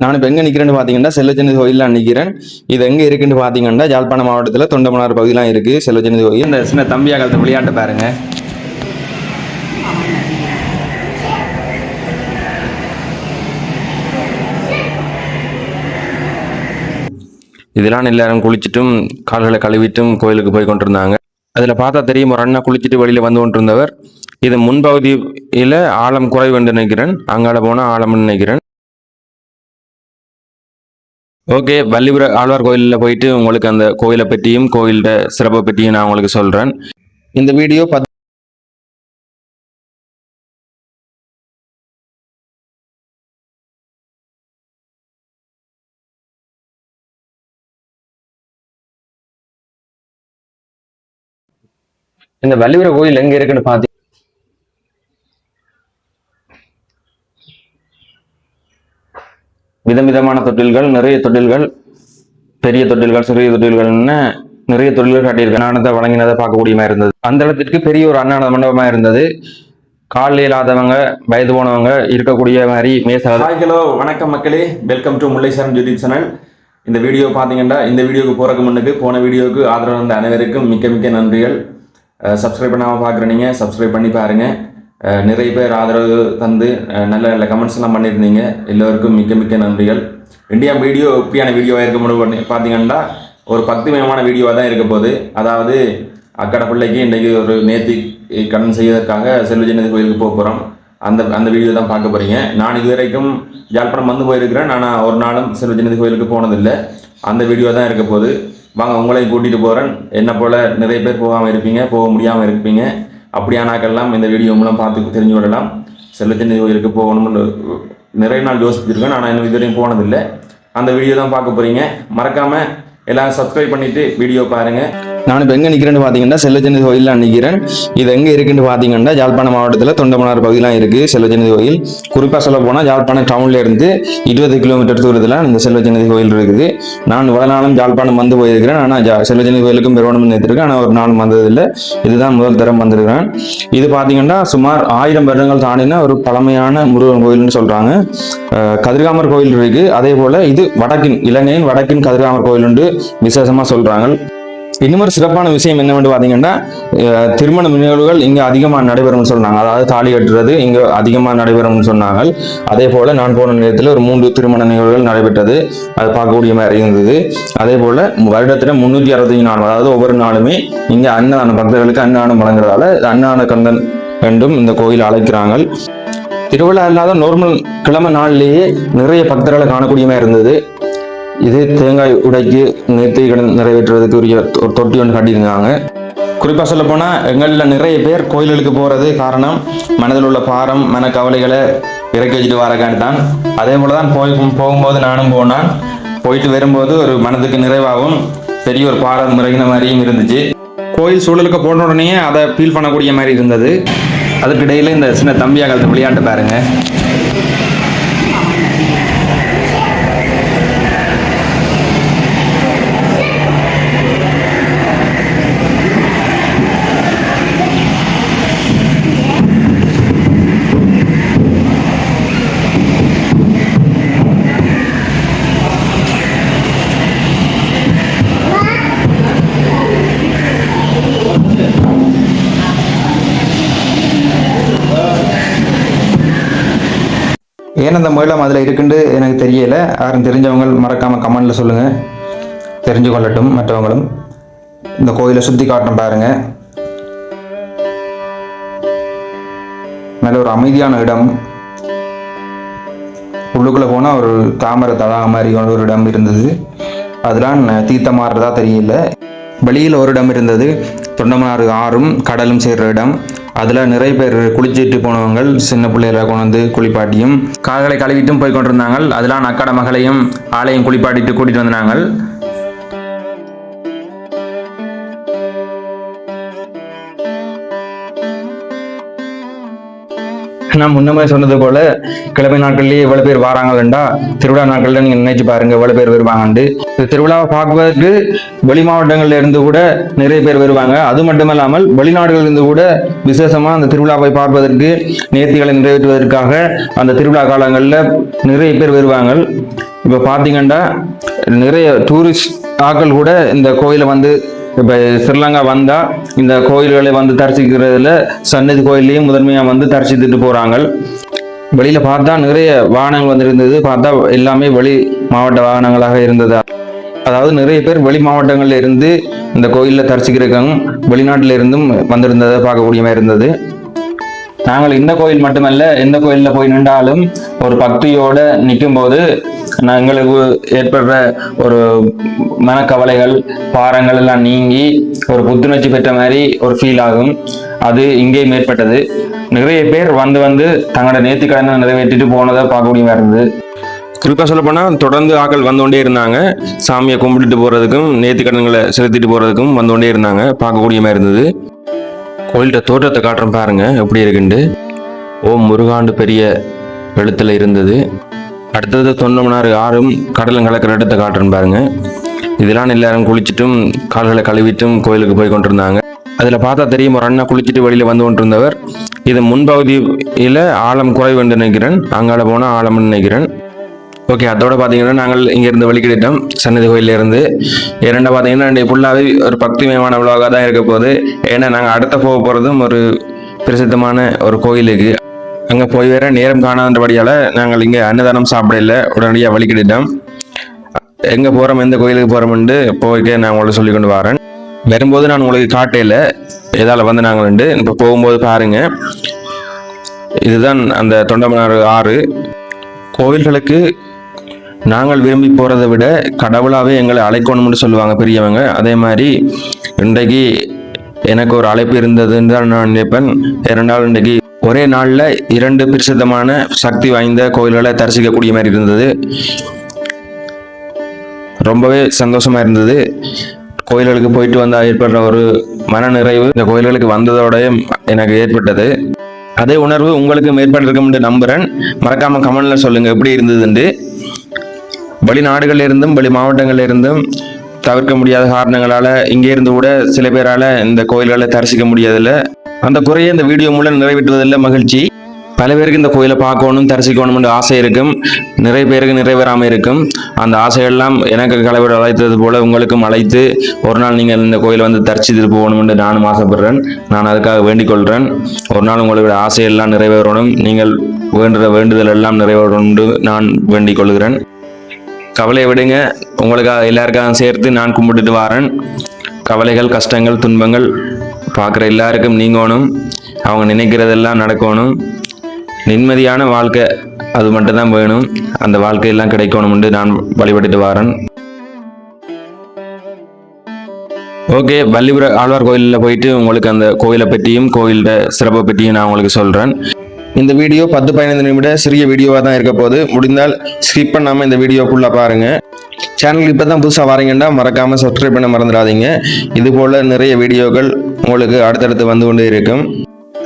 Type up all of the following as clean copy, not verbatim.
நான் இப்போ எங்கே நிற்கிறேன்னு பார்த்தீங்கன்னா செல்வச்சந்தி கோயிலில் நிற்கிறேன். இது எங்கே இருக்குன்னு பார்த்தீங்கன்னா யாழ்ப்பாணம் மாவட்டத்தில் தொண்டமனார் பகுதியெலாம் இருக்குது செல்வச்சந்தி கோயில். இந்த சின்ன தம்பியா காலத்து விளையாட்டு பாருங்க. இதெல்லாம் எல்லாரும் குளிச்சுட்டும் கால்களை கழுவிட்டும் கோயிலுக்கு போய் கொண்டிருந்தாங்க. அதில் பார்த்தா தெரியும் ஒரு அண்ணா குளிச்சுட்டு வெளியில் வந்து கொண்டிருந்தவர். இது முன்பகுதியில் ஆழம் குறைவுன்னு நினைக்கிறேன். அங்கால போனால் ஆழம்னு நினைக்கிறேன். ஓகே, வள்ளிபுர ஆழ்வார் கோயிலில் போயிட்டு உங்களுக்கு அந்த கோயிலை பற்றியும் கோயிலோட சிறப்பை பற்றியும் நான் உங்களுக்கு சொல்கிறேன். இந்த வீடியோ இந்த வள்ளிபுர கோயில் எங்கே இருக்குன்னு பார்த்து விதவிதமான தொட்டில்கள், நிறைய தொட்டில்கள், பெரிய தொட்டில்கள், சிறிய தொட்டில்கள்னு நிறைய தொட்டில்கள் காட்டியிருக்க அன்னதானத்தை வழங்கினதை பார்க்கக்கூடியமா இருந்தது. அந்த இடத்திற்கு பெரிய ஒரு அன்னதான மண்டபமா இருந்தது. காலில் இல்லாதவங்க, வயது போனவங்க இருக்கக்கூடிய மாதிரி மேசா. ஹலோ, வணக்கம் மக்களே, வெல்கம் டு முல்லைசரம் யூடியூப் சேனல். இந்த வீடியோ பார்த்தீங்கன்னா இந்த வீடியோக்கு போறதுக்கு முன்னுக்கு போன வீடியோவுக்கு ஆதரவு வந்த அனைவருக்கும் மிக்க மிக்க நன்றிகள். சப்ஸ்கிரைப் பண்ணாமல் பார்க்குறீங்க, சப்ஸ்கிரைப் பண்ணி பாருங்க. நிறைய பேர் ஆதரவு தந்து நல்ல நல்ல கமெண்ட்ஸ் எல்லாம் பண்ணியிருந்தீங்க. எல்லோருக்கும் மிக்க மிக்க நன்றிகள். இந்தியா வீடியோ எப்படியான வீடியோவாக இருக்க முடியும் பார்த்தீங்கன்னா ஒரு பக்திமயமான வீடியோவாக தான் இருக்க போகுது. அதாவது அக்கடை பிள்ளைக்கு இன்றைக்கு ஒரு நேர்த்தி கடன் செய்வதற்காக செல்வச்சந்தி கோயிலுக்கு போக போகிறோம். அந்த வீடியோ தான் பார்க்க போகிறீங்க. நான் இது வரைக்கும் யாழ்ப்பாணம் வந்து போயிருக்கிறேன். நான் ஒரு நாளும் செல்வச்சந்தி கோயிலுக்கு போனதில்லை. அந்த வீடியோ தான் இருக்க போகுது. வாங்க, உங்களையும் கூட்டிகிட்டு போகிறேன். என்ன போல் நிறைய பேர் போகாமல் இருப்பீங்க, போக முடியாமல் இருப்பீங்க. அப்படியானாக்கெல்லாம் இந்த வீடியோ மூலம் பார்த்து தெரிஞ்சு கொள்ளலாம். செல்வச்சந்தி கோயிலுக்கு போகணும்னு நிறைய நாள் யோசிச்சிருக்கேன். ஆனால் இன்னும் இதுவரையும் போனதில்லை. அந்த வீடியோ தான் பார்க்க போகிறீங்க. மறக்காமல் எல்லாரும் சப்ஸ்கிரைப் பண்ணிவிட்டு வீடியோ பாருங்கள். நான் இப்போ எங்கே நிற்கிறேன்னு பார்த்தீங்கன்னா செல்வச்சந்தி கோயிலில் நிற்கிறேன். இது எங்கே இருக்குன்னு பார்த்தீங்கன்னா யாழ்ப்பாணம் மாவட்டத்தில் தொண்டமனார் பகுதியெலாம் இருக்குது செல்வச்சந்தி கோயில். குறிப்பாக சொல்ல போனால் யாழ்ப்பாணம் டவுன்ல இருந்து 20 கிலோமீட்டர் தூரத்தில் இந்த செல்வச்சந்தி கோயில் இருக்குது. நான் இவ்வளோ நாளும் யாழ்ப்பாணம் வந்து போயிருக்கிறேன். ஆனால் செல்வச்சந்தி கோயிலுக்கும் பெருவணம் நிறுத்திருக்கேன். ஆனால் ஒரு நாள் வந்ததில்லை. இதுதான் முதல் தரம் வந்திருக்கிறேன். இது பார்த்தீங்கன்னா சுமார் 1000 வருடங்கள் தாண்டின ஒரு பழமையான முருகன் கோயில்னு சொல்கிறாங்க. கதிர்காமர் கோயில் இருக்குது. அதே போல் இது இலங்கையின் வடக்கின் கதிர்காமர் கோயில் உண்டு விசேஷமாக சொல்கிறாங்க. இன்னொரு சிறப்பான விஷயம் என்னவென்று பார்த்தீங்கன்னா திருமண நிகழ்வுகள் இங்கே அதிகமாக நடைபெறும்னு சொன்னாங்க. அதாவது தாலி கட்டுறது இங்கே அதிகமாக நடைபெறும்னு சொன்னாங்க. அதே போல் நான் போன நேரத்தில் ஒரு 3 திருமண நிகழ்வுகள் நடைபெற்றது. அது பார்க்கக்கூடிய மாதிரி இருந்தது. அதே போல் வருடத்தில் 365 நாள், அதாவது ஒவ்வொரு நாளுமே இங்கே அன்னதான பக்தர்களுக்கு அன்னதானம் வழங்குறதால அன்னதான கந்தன் என்றும் இந்த கோயில் அழைக்கிறாங்க. திருவிழா இல்லாத நார்மல் கிழமை நாள்லேயே நிறைய பக்தர்களை காணக்கூடியமா இருந்தது. இது தேங்காய் உடைக்கு நேர்த்தி கடன் நிறைவேற்றுவதற்கு உரிய ஒரு தொட்டி ஒன்று கட்டியிருந்தாங்க. குறிப்பாக சொல்ல போனால் எங்களில் நிறைய பேர் கோயில்களுக்கு போகிறது காரணம் மனதில் உள்ள பாரம், மனக்கவலைகளை இறக்கி வச்சுட்டு வரக்காண்டி தான். அதே போல தான் போகும்போது நானும் போனேன். போயிட்டு வரும்போது ஒரு மனதுக்கு நிறைவாகவும் பெரிய ஒரு பாரம் இறங்கின மாதிரியும் இருந்துச்சு. கோயில் சூழலுக்கு போன உடனே அதை ஃபீல் பண்ணக்கூடிய மாதிரி இருந்தது. அதுக்கிடையில் இந்த சின்ன தம்பியா காலத்து விளையாட்டு பாருங்க. ஏன் அந்த மேளம் அதில் இருக்குன்னு எனக்கு தெரியலை. யாரும் தெரிஞ்சவங்க மறக்காமல் கமெண்டில் சொல்லுங்கள், தெரிஞ்சு கொள்ளட்டும் மற்றவங்களும். இந்த கோயிலை சுற்றி காட்டணும் பாருங்கள். நல்ல ஒரு அமைதியான இடம். உள்ளுக்குள்ளே போனால் ஒரு தாமரை தடாகம் மாதிரி ஒரு இடம் இருந்தது. அதெல்லாம் தீர்த்தம் மாறுறதா தெரியல. வெளியில் ஒரு இடம் இருந்தது. தொண்டமனாறு ஆறும் கடலும் சேர்ற இடம். அதில் நிறைய பேர் குளிச்சுட்டு போனவங்க சின்ன பிள்ளைகளை கொண்டு வந்து குளிப்பாட்டியும் கால்களை கழுவிட்டும் போய் கொண்டிருந்தாங்க. அதெல்லாம் அக்காட மகளையும் ஆளையும் குளிப்பாட்டிட்டு கூட்டிகிட்டு வந்தாங்க. நான் முன்னமே சொன்னது போல கிழமை நாட்கள்லேயே எவ்வளவு பேர் வராங்கண்டா திருவிழா நாட்கள்ல நீங்க நினைச்சு பாருங்க எவ்வளவு பேர் வருவாங்கண்டு. திருவிழாவை பார்ப்பதற்கு வெளி மாவட்டங்கள்ல இருந்து கூட நிறைய பேர் வருவாங்க. அது மட்டுமல்லாமல் வெளிநாடுகளில் இருந்து கூட விசேஷமா அந்த திருவிழாவை பார்ப்பதற்கு நேர்த்திகளை நிறைவேற்றுவதற்காக அந்த திருவிழா காலங்களில் நிறைய பேர் வருவாங்க. இப்போ பார்த்தீங்கன்னா நிறைய டூரிஸ்ட் ஆட்கள் கூட இந்த கோயிலை வந்து இப்போ ஸ்ரீலங்கா வந்தால் இந்த கோயில்களை வந்து தரிசிக்கிறதுல சன்னதி கோயிலையும் முதன்மையாக வந்து தரிசித்துட்டு போகிறாங்க. வெளியில் பார்த்தா நிறைய வாகனங்கள் வந்து இருந்தது. பார்த்தா எல்லாமே வெளி மாவட்ட வாகனங்களாக இருந்தது. அதாவது நிறைய பேர் வெளி மாவட்டங்கள்ல இருந்து இந்த கோயிலில் தரிசிக்கிறதுக்காக வெளிநாட்டில இருந்தும் வந்திருந்ததை பார்க்கக்கூடியமாக இருந்தது. நாங்கள் இந்த கோயில் மட்டுமல்ல, எந்த கோயிலில் போய் நின்றாலும் ஒரு பக்தியோடு நிற்கும் போது எங்களுக்கு ஏற்படுற ஒரு மனக்கவலைகள் பாரங்கள் எல்லாம் நீங்கி ஒரு புத்துணர்ச்சி பெற்ற மாதிரி ஒரு ஃபீல் ஆகும். அது இங்கேயும் ஏற்பட்டது. நிறைய பேர் வந்து தங்களோட நேர்த்திக்கடனை நிறைவேற்றிட்டு போனதை பார்க்கக்கூடியமா இருந்தது. குறிப்பாக சொல்ல போனால் தொடர்ந்து ஆட்கள் வந்து கொண்டே இருந்தாங்க. சாமியை கும்பிட்டுட்டு போகிறதுக்கும் நேர்த்திக்கடன்களை செலுத்திட்டு போகிறதுக்கும் வந்து கொண்டே இருந்தாங்க. பார்க்கக்கூடியமா இருந்தது. கோயில்கிட்ட தோற்றத்தை காட்டுறோம் பாருங்க எப்படி இருக்குண்டு. ஓம் முருகாண்டு பெரிய எழுத்துல இருந்தது. அடுத்தது தொண்டமனார் ஆறும் கடலும் கலக்கிற இடத்தை காட்டுறேன் பாருங்க. இதெல்லாம் எல்லாரும் குளிச்சுட்டும் கால்களை கழுவிட்டும் கோயிலுக்கு போய் கொண்டிருந்தாங்க. அதில் பார்த்தா தெரியும் ஒரு அண்ணா குளிச்சுட்டு வெளியில் வந்து கொண்டிருந்தவர். இது முன்பகுதியில் ஆழம் குறைவு என்று நினைக்கிறேன். அங்கால போனால் ஆழம்னு நினைக்கிறேன். ஓகே, அதோட பார்த்தீங்கன்னா நாங்கள் இங்கேருந்து வெளிக்கிட்டோம் சன்னதி கோயிலேருந்து. இரண்டா பார்த்தீங்கன்னா ஃபுல்லாகவே ஒரு பக்திமயமான விழாவாக தான் இருக்க போகுது. ஏன்னா நாங்கள் அடுத்த போக போகிறதும் ஒரு பிரசித்தமான ஒரு கோயிலுக்கு. அங்கே போய் வேற நேரம் காணாதபடியால் நாங்கள் இங்கே அன்னதானம் சாப்பிடல, உடனடியாக வெளிக்கிட்டோம். எங்கே போகிறோம் எந்த கோயிலுக்கு போகிறோம்னு போய்க்க நான் உங்களை சொல்லி கொண்டு வரேன். வரும்போது நான் உங்களுக்கு காட்டையில் எதால் வந்து நாங்கள் இப்போ போகும்போது பாருங்கள். இதுதான் அந்த தொண்டமனார் ஆறு. கோவில்களுக்கு நாங்கள் விரும்பி போகிறத விட கடவுளாகவே எங்களை அழைக்கணும்னு சொல்லுவாங்க பெரியவங்க. அதே மாதிரி இன்றைக்கு எனக்கு ஒரு அழைப்பு இருந்ததுன்னு தான் நான் நினைப்பேன். இரண்டாவது இன்றைக்கு ஒரே நாளில் 2 பிரசித்தமான சக்தி வாய்ந்த கோயில்களை தரிசிக்கக்கூடிய மாதிரி இருந்தது. ரொம்பவே சந்தோஷமாக இருந்தது. கோயில்களுக்கு போயிட்டு வந்தால் ஏற்படுற ஒரு மன நிறைவு இந்த கோயில்களுக்கு வந்ததோட எனக்கு ஏற்பட்டது. அதே உணர்வு உங்களுக்கு ஏற்பட்டிருக்கும்னு நம்புகிறேன். மறக்காமல் கமெண்ட்ல சொல்லுங்கள் எப்படி இருந்ததுண்டு. வெளிநாடுகளில் இருந்தும் வெளி மாவட்டங்களில் இருந்தும் தவிர்க்க முடியாத காரணங்களால் இங்கே இருந்து கூட சில பேரால் இந்த கோயில்களை தரிசிக்க முடியாதில்லை. அந்த குறையை இந்த வீடியோ மூலம் நிறைவேற்றுவதில்லை மகிழ்ச்சி. பல பேருக்கு இந்த கோயிலை பார்க்கணும் தரிசிக்கணும்னு ஆசை இருக்கும். நிறைய பேருக்கு நிறைவேறாமல் இருக்கும். அந்த ஆசையெல்லாம் எனக்கு கலைவர் அழைத்தது போல உங்களுக்கும் அழைத்து ஒரு நாள் நீங்கள் இந்த கோயிலை வந்து தரிசித்து போகணும்னு நானும் ஆசைப்படுறேன். நான் அதுக்காக வேண்டிக் கொள்கிறேன். ஒரு நாள் உங்களுடைய ஆசையெல்லாம் நிறைவேறணும், நீங்கள் வேண்டுற வேண்டுதல் எல்லாம் நிறைவேறணும்னு நான் வேண்டிக் கொள்கிறேன். கவலையை விடுங்க, உங்களுக்காக எல்லாருக்காக சேர்த்து நான் கும்பிட்டுட்டு வரேன். கவலைகள் கஷ்டங்கள் துன்பங்கள் பார்க்குற எல்லாருக்கும் நீங்கணும். அவங்க நினைக்கிறதெல்லாம் நடக்கணும். நிம்மதியான வாழ்க்கை அது மட்டும்தான் வேணும். அந்த வாழ்க்கையெல்லாம் கிடைக்கணும்னு நான் வழிபட்டுட்டு வரேன். ஓகே, வள்ளிபுர ஆழ்வார் கோயிலில் போயிட்டு உங்களுக்கு அந்த கோயிலை பற்றியும் கோயிலோட சிறப்பை பற்றியும் நான் உங்களுக்கு சொல்கிறேன். இந்த வீடியோ 10-15 நிமிட சிறிய வீடியோவாக தான் இருக்க போது. முடிந்தால் ஸ்கிப் பண்ணாமல் இந்த வீடியோ ஃபுல்லாக பாருங்கள். சேனலுக்கு இப்போ தான் புதுசாக வரீங்கன்னா மறக்காமல் சப்ஸ்கிரைப் பண்ண மறந்துடாதீங்க. இது போல் நிறைய வீடியோக்கள் உங்களுக்கு அடுத்தடுத்து வந்து கொண்டே இருக்கும்.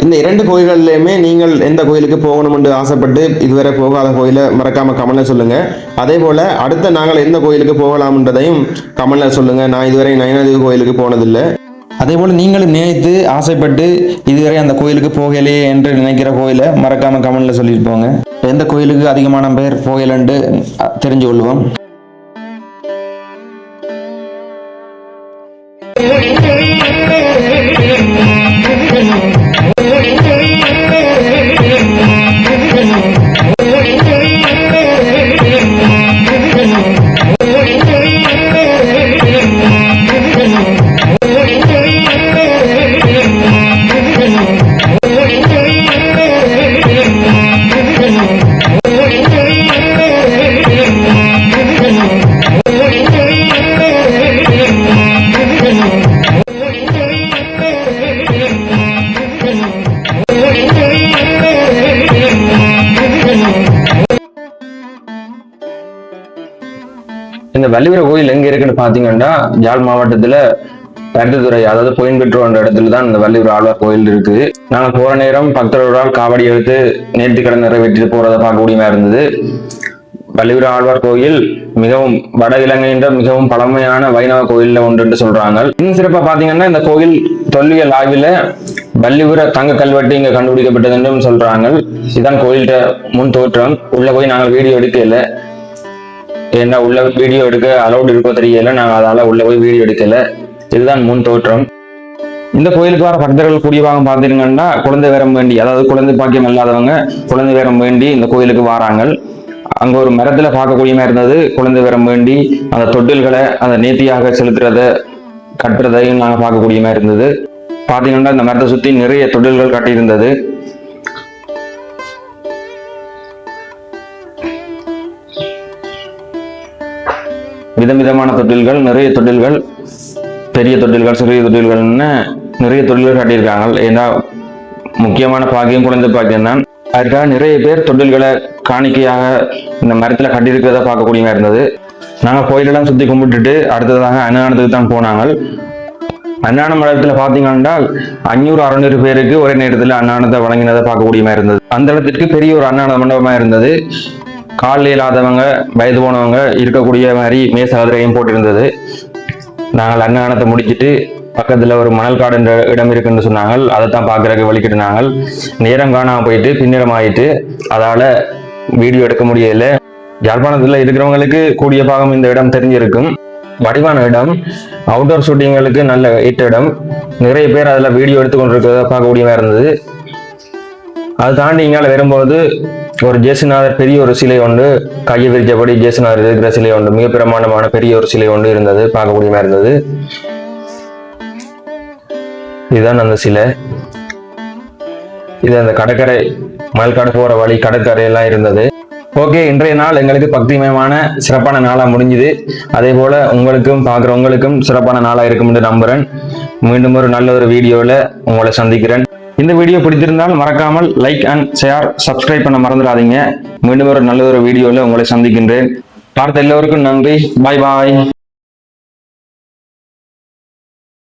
இந்த 2 கோயில்கள்லையுமே நீங்கள் எந்த கோயிலுக்கு போகணும்னு ஆசைப்பட்டு இதுவரை போகாத கோயிலை மறக்காமல் கமெண்ட்ல சொல்லுங்கள். அதே போல் அடுத்த நாங்கள் எந்த கோயிலுக்கு போகலாம்ன்றதையும் கமெண்ட்ல சொல்லுங்கள். நான் இதுவரை நயனாதேவி கோயிலுக்கு போனதில்லை. அதே போல் நீங்களும் நினைத்து ஆசைப்பட்டு இதுவரை அந்த கோயிலுக்கு போகலையே என்று நினைக்கிற கோயிலை மறக்காமல் கமெண்ட்ல சொல்லிட்டு போங்க. எந்த கோயிலுக்கு அதிகமான பேர் போகலன்னு தெரிஞ்சு கொள்வோம். இந்த வள்ளிபுர கோயில் எங்க இருக்குன்னு பாத்தீங்கன்னா யாழ் மாவட்டத்துல பருத்தித்துறை, அதாவது கோயம்புத்தூர் இடத்துல தான் இந்த வள்ளிபுர ஆழ்வார் கோயில் இருக்கு. நாங்க போற நேரம் பக்தர்களால் காவடி எடுத்து நேர்த்திக்கடன் நிறைவேற்றி போறதை பார்க்கக்கூடியமா இருந்தது. வள்ளிபுர ஆழ்வார் கோயில் மிகவும் வட இலங்கைன்ற மிகவும் பழமையான வைணவ கோயில்ல ஒன்று என்று சொல்றாங்க. இன்னும் சிறப்பா பாத்தீங்கன்னா இந்த கோயில் தொல்லியல் ஆய்வுல வள்ளிபுர தங்க கல்வெட்டு இங்க கண்டுபிடிக்கப்பட்டது என்றும் சொல்றாங்க. இதுதான் கோயில்கிட்ட முன் தோற்றம். உள்ள போய் நாங்கள் வீடியோ எடுக்கல. ஏன்னா உள்ள வீடியோ எடுக்க அலௌட் இருக்கோ தெரியல, நாங்கள் அதால உள்ள போய் வீடியோ எடுக்கல. இதுதான் முன் தோற்றம். இந்த கோயிலுக்கு வர பக்தர்கள் கூடியவாங்க பார்த்தீங்கன்னா குழந்தை வேரம் வேண்டி, அதாவது குழந்தை பாக்கியம் இல்லாதவங்க குழந்தை வேரம் வேண்டி இந்த கோயிலுக்கு வராங்க. அங்க ஒரு மரத்துல பார்க்கக்கூடிய மாதிரி இருந்தது. குழந்தை வேரம் வேண்டி அந்த தொட்டில்களை அந்த நேர்த்தியாக செலுத்துறத கட்டுறதையும் நாங்கள் பார்க்கக்கூடிய மாதிரி இருந்தது. பார்த்தீங்கன்னா இந்த மரத்தை சுற்றி நிறைய தொட்டில்கள் கட்டியிருந்தது. விதவிதமான தொட்டில்கள், நிறைய தொட்டில்கள், பெரிய தொட்டில்கள், சிறிய தொட்டில்கள்னு நிறைய தொட்டில்கள் கட்டியிருக்காங்க. ஏன்னா முக்கியமான பாக்கியம் குழந்தை பாக்கியம் தான். அதுக்காக நிறைய பேர் தொட்டில்களை காணிக்கையாக இந்த மரத்துல கட்டியிருக்கிறத பார்க்கக்கூடிய மாதிரி இருந்தது. நாங்கள் கோயிலெல்லாம் சுற்றி கும்பிட்டுட்டு அடுத்ததாக அன்னதானத்துக்கு தான் போனாங்க. அன்னதான மண்டபத்தில் பார்த்தீங்கன்னா 500-600 பேருக்கு ஒரே நேரத்தில் அன்னதானத்தை வழங்கினதை பார்க்கக்கூடிய மாதிரி இருந்தது. அந்த இடத்துக்கு பெரிய ஒரு அன்னதான மண்டபமாக இருந்தது. காலில் இல்லாதவங்க, வயது போனவங்க இருக்கக்கூடிய மாதிரி மேசகதிரையும் போட்டிருந்தது. நாங்கள் அன்னதானத்தை முடிச்சுட்டு பக்கத்தில் ஒரு மணல் காடு என்ற இடம் இருக்குன்னு சொன்னாங்க. அதை தான் பார்க்குறக்கு வலிக்கிட்டுனாங்க. நேரம் காணாமல் போயிட்டு பின்னிடம் ஆகிட்டு அதால் வீடியோ எடுக்க முடியல. யாழ்ப்பாணத்தில் இருக்கிறவங்களுக்கு கூடிய பாகம் இந்த இடம் தெரிஞ்சிருக்கும். வடிவான இடம், அவுட்டோர் ஷூட்டிங்களுக்கு நல்ல ஏற்ற இடம். நிறைய பேர் அதில் வீடியோ எடுத்துக்கொண்டிருக்கிறத பார்க்கக்கூடியமாக இருந்தது. அது தாண்டி இங்கால வரும்போது ஒரு ஜேசுநாதர் பெரிய ஒரு சிலை ஒன்று, கையை விரிச்சபடி ஜேசுநாதர் இருக்கிற சிலை ஒன்று, மிக பிரமாண்டமான பெரிய ஒரு சிலை ஒன்று இருந்தது, பார்க்கக்கூடியமா இருந்தது. இதுதான் அந்த சிலை. இது அந்த கடற்கரை, மயில்காடு போற வழி கடற்கரையெல்லாம் இருந்தது. ஓகே, இன்றைய நாள் எங்களுக்கு பக்திமயமான சிறப்பான நாளா முடிஞ்சுது. அதே போல உங்களுக்கும் பார்க்குறவங்களுக்கும் சிறப்பான நாளா இருக்கும் என்று நம்புறேன். மீண்டும் ஒரு நல்ல ஒரு வீடியோவில் உங்களை சந்திக்கிறேன். இந்த வீடியோ பிடித்திருந்தால் மறக்காமல் லைக் அண்ட் ஷேர், சப்ஸ்கிரைப் பண்ண மறந்துடாதீங்க. மீண்டும் ஒரு நல்ல ஒரு வீடியோவில் உங்களை சந்திக்கின்றேன். பார்த்த எல்லோருக்கும் நன்றி. பாய் பாய்.